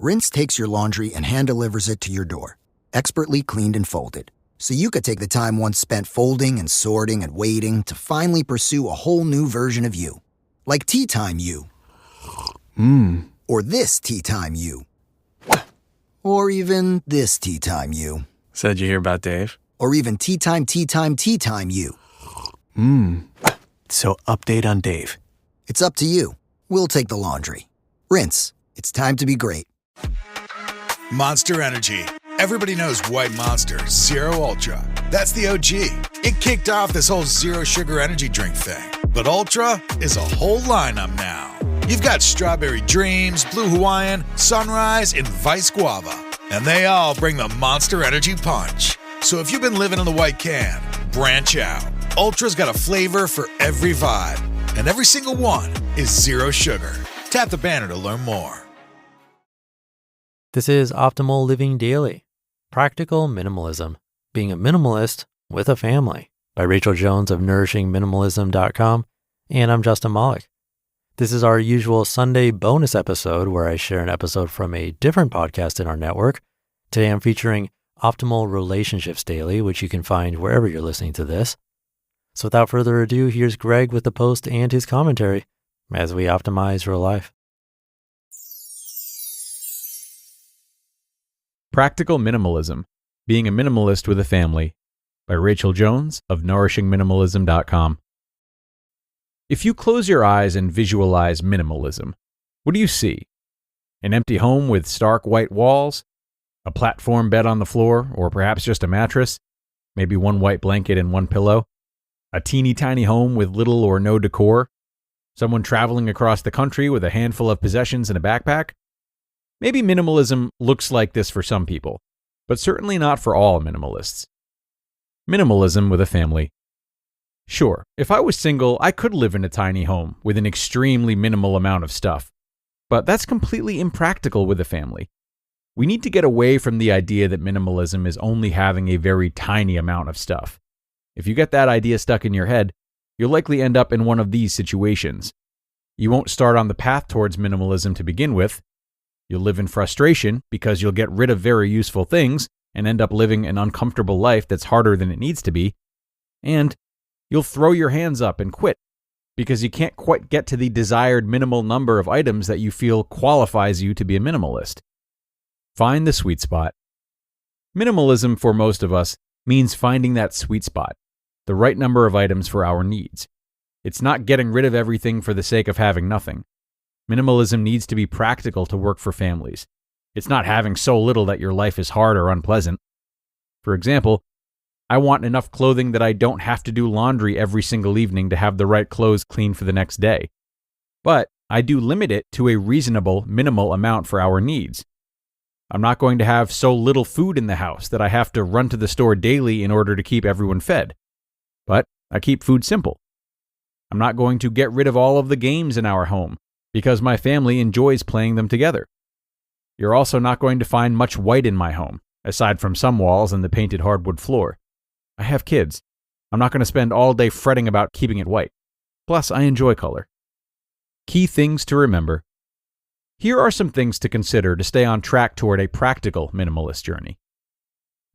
Rinse takes your laundry and hand-delivers it to your door, expertly cleaned and folded. So you could take the time once spent folding and sorting and waiting to finally pursue a whole new version of you. Like Tea Time You. Or this Tea Time You. Or even this Tea Time You. So did you hear about Dave? Or even Tea Time You. So update on Dave. It's up to you. We'll take the laundry. Rinse. It's time to be great. Monster Energy. Everybody knows White Monster Zero Ultra. That's the OG. It kicked off this whole zero sugar energy drink thing. But Ultra is a whole lineup now. You've got Strawberry Dreams, Blue Hawaiian, Sunrise, and Vice Guava. And they all bring the Monster Energy punch. So if you've been living in the white can, branch out. Ultra's got a flavor for every vibe. And every single one is zero sugar. Tap the banner to learn more. This is Optimal Living Daily, Practical Minimalism, Being a Minimalist with a Family by Rachel Jones of NourishingMinimalism.com, and I'm Justin Malik. This is our usual Sunday bonus episode where I share an episode from a different podcast in our network. Today I'm featuring Optimal Relationships Daily, which you can find wherever you're listening to this. So without further ado, here's Greg with the post and his commentary as we optimize real life. Practical Minimalism, Being a Minimalist with a Family by Rachel Jones of NourishingMinimalism.com. If you close your eyes and visualize minimalism, what do you see? An empty home with stark white walls? A platform bed on the floor, or perhaps just a mattress? Maybe one white blanket and one pillow? A teeny tiny home with little or no decor? Someone traveling across the country with a handful of possessions and a backpack? Maybe minimalism looks like this for some people, but certainly not for all minimalists. Minimalism with a family. Sure, if I was single, I could live in a tiny home with an extremely minimal amount of stuff, but that's completely impractical with a family. We need to get away from the idea that minimalism is only having a very tiny amount of stuff. If you get that idea stuck in your head, you'll likely end up in one of these situations. You won't start on the path towards minimalism to begin with. You'll live in frustration because you'll get rid of very useful things and end up living an uncomfortable life that's harder than it needs to be. And you'll throw your hands up and quit because you can't quite get to the desired minimal number of items that you feel qualifies you to be a minimalist. Find the sweet spot. Minimalism for most of us means finding that sweet spot, the right number of items for our needs. It's not getting rid of everything for the sake of having nothing. Minimalism needs to be practical to work for families. It's not having so little that your life is hard or unpleasant. For example, I want enough clothing that I don't have to do laundry every single evening to have the right clothes clean for the next day. But I do limit it to a reasonable, minimal amount for our needs. I'm not going to have so little food in the house that I have to run to the store daily in order to keep everyone fed. But I keep food simple. I'm not going to get rid of all of the games in our home because my family enjoys playing them together. You're also not going to find much white in my home, aside from some walls and the painted hardwood floor. I have kids. I'm not going to spend all day fretting about keeping it white. Plus, I enjoy color. Key things to remember. Here are some things to consider to stay on track toward a practical minimalist journey.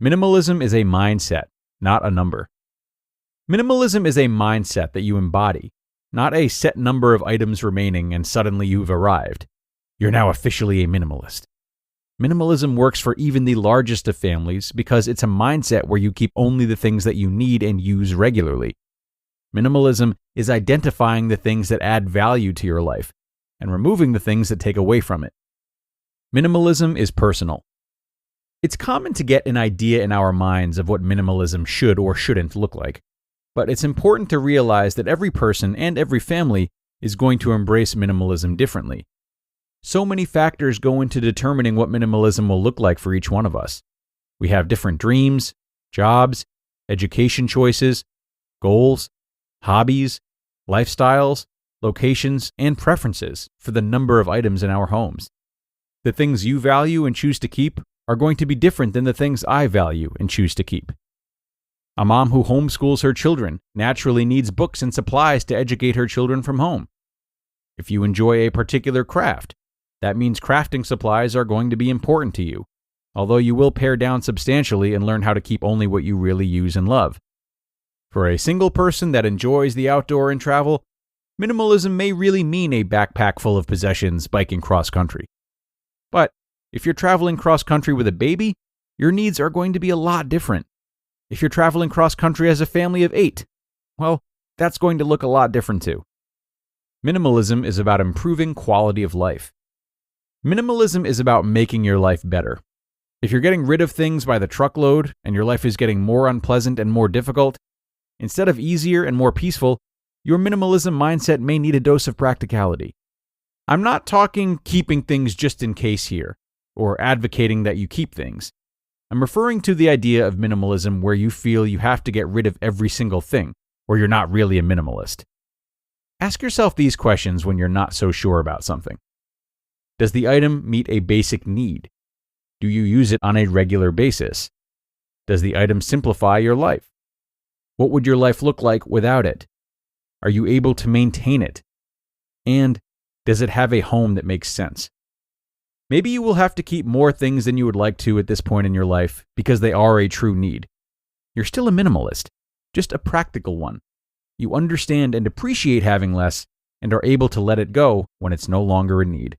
Minimalism is a mindset, not a number. Minimalism is a mindset that you embody, not a set number of items remaining and suddenly you've arrived. You're now officially a minimalist. Minimalism works for even the largest of families because it's a mindset where you keep only the things that you need and use regularly. Minimalism is identifying the things that add value to your life and removing the things that take away from it. Minimalism is personal. It's common to get an idea in our minds of what minimalism should or shouldn't look like, but it's important to realize that every person and every family is going to embrace minimalism differently. So many factors go into determining what minimalism will look like for each one of us. We have different dreams, jobs, education choices, goals, hobbies, lifestyles, locations, and preferences for the number of items in our homes. The things you value and choose to keep are going to be different than the things I value and choose to keep. A mom who homeschools her children naturally needs books and supplies to educate her children from home. If you enjoy a particular craft, That means crafting supplies are going to be important to you, although you will pare down substantially and learn how to keep only what you really use and love. For a single person that enjoys the outdoor and travel, minimalism may really mean a backpack full of possessions biking cross-country. But if you're traveling cross-country with a baby, your needs are going to be a lot different. If you're traveling cross-country as a family of 8, well, that's going to look a lot different too. Minimalism is about improving quality of life. Minimalism is about making your life better. If you're getting rid of things by the truckload and your life is getting more unpleasant and more difficult, instead of easier and more peaceful, your minimalism mindset may need a dose of practicality. I'm not talking keeping things just in case here, or advocating that you keep things. I'm referring to the idea of minimalism where you feel you have to get rid of every single thing, or you're not really a minimalist. Ask yourself these questions when you're not so sure about something. Does the item meet a basic need? Do you use it on a regular basis? Does the item simplify your life? What would your life look like without it? Are you able to maintain it? And does it have a home that makes sense? Maybe you will have to keep more things than you would like to at this point in your life because they are a true need. You're still a minimalist, just a practical one. You understand and appreciate having less and are able to let it go when it's no longer a need.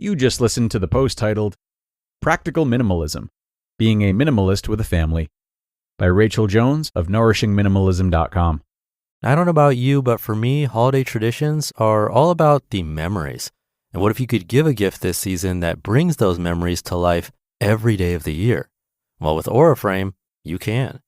You just listened to the post titled, Practical Minimalism, Being a Minimalist with a Family, by Rachel Jones of nourishingminimalism.com. I don't know about you, but for me, holiday traditions are all about the memories. And what if you could give a gift this season that brings those memories to life every day of the year? Well, with AuraFrame, you can.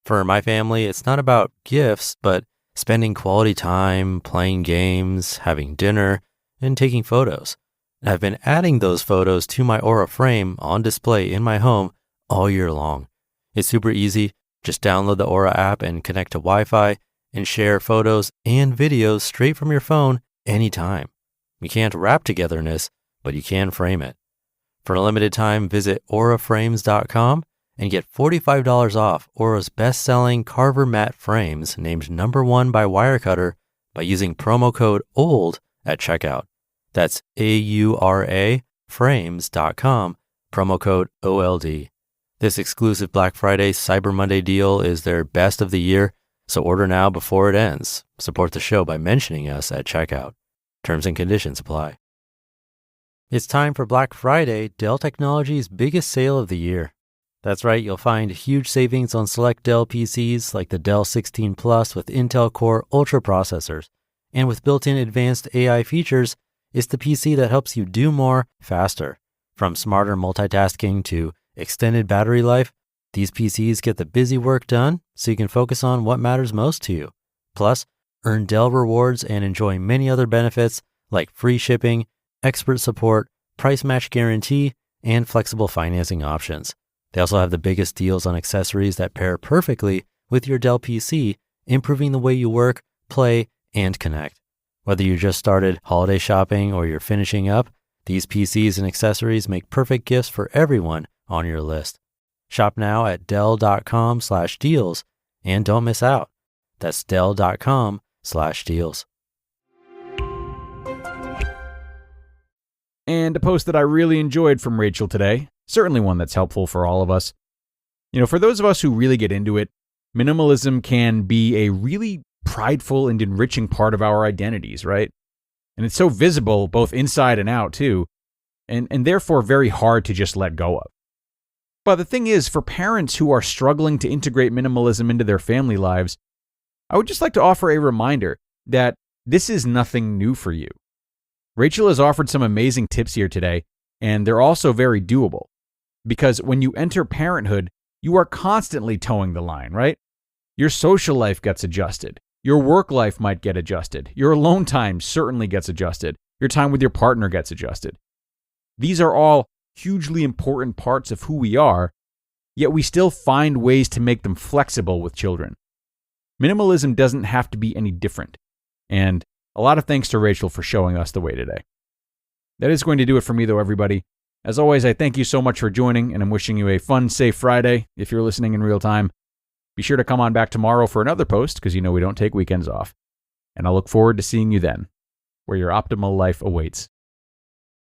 For my family, it's not about gifts, but spending quality time, playing games, having dinner, and taking photos. And I've been adding those photos to my AuraFrame on display in my home all year long. It's super easy. Just download the Aura app and connect to Wi-Fi and share photos and videos straight from your phone anytime. You can't wrap togetherness, but you can frame it. For a limited time, visit auraframes.com and get $45 off Aura's best-selling Carver matte frames named #1 by Wirecutter by using promo code OLD at checkout. That's AURA frames.com, promo code OLD. This exclusive Black Friday Cyber Monday deal is their best of the year, so order now before it ends. Support the show by mentioning us at checkout. Terms and conditions apply. It's time for Black Friday, Dell Technologies' biggest sale of the year. That's right, you'll find huge savings on select Dell PCs like the Dell 16 Plus with Intel Core Ultra processors. And with built-in advanced AI features, it's the PC that helps you do more faster. From smarter multitasking to extended battery life, these PCs get the busy work done so you can focus on what matters most to you. Plus, earn Dell rewards and enjoy many other benefits like free shipping, expert support, price match guarantee, and flexible financing options. They also have the biggest deals on accessories that pair perfectly with your Dell PC, improving the way you work, play, and connect. Whether you just started holiday shopping or you're finishing up, these PCs and accessories make perfect gifts for everyone on your list. Shop now at Dell.com/deals and don't miss out. That's Dell.com/deals. And a post that I really enjoyed from Rachel today, certainly one that's helpful for all of us. For those of us who really get into it, minimalism can be a really prideful and enriching part of our identities, right? And it's so visible both inside and out too, and therefore very hard to just let go of. But the thing is, for parents who are struggling to integrate minimalism into their family lives, I would just like to offer a reminder that this is nothing new for you. Rachel has offered some amazing tips here today, and they're also very doable. Because when you enter parenthood, you are constantly towing the line, right? Your social life gets adjusted. Your work life might get adjusted. Your alone time certainly gets adjusted. Your time with your partner gets adjusted. These are all hugely important parts of who we are, yet we still find ways to make them flexible with children. Minimalism doesn't have to be any different. And a lot of thanks to Rachel for showing us the way today. That is going to do it for me, though, everybody. As always, I thank you so much for joining, and I'm wishing you a fun, safe Friday if you're listening in real time. Be sure to come on back tomorrow for another post, because we don't take weekends off. and I look forward to seeing you then, where your optimal life awaits.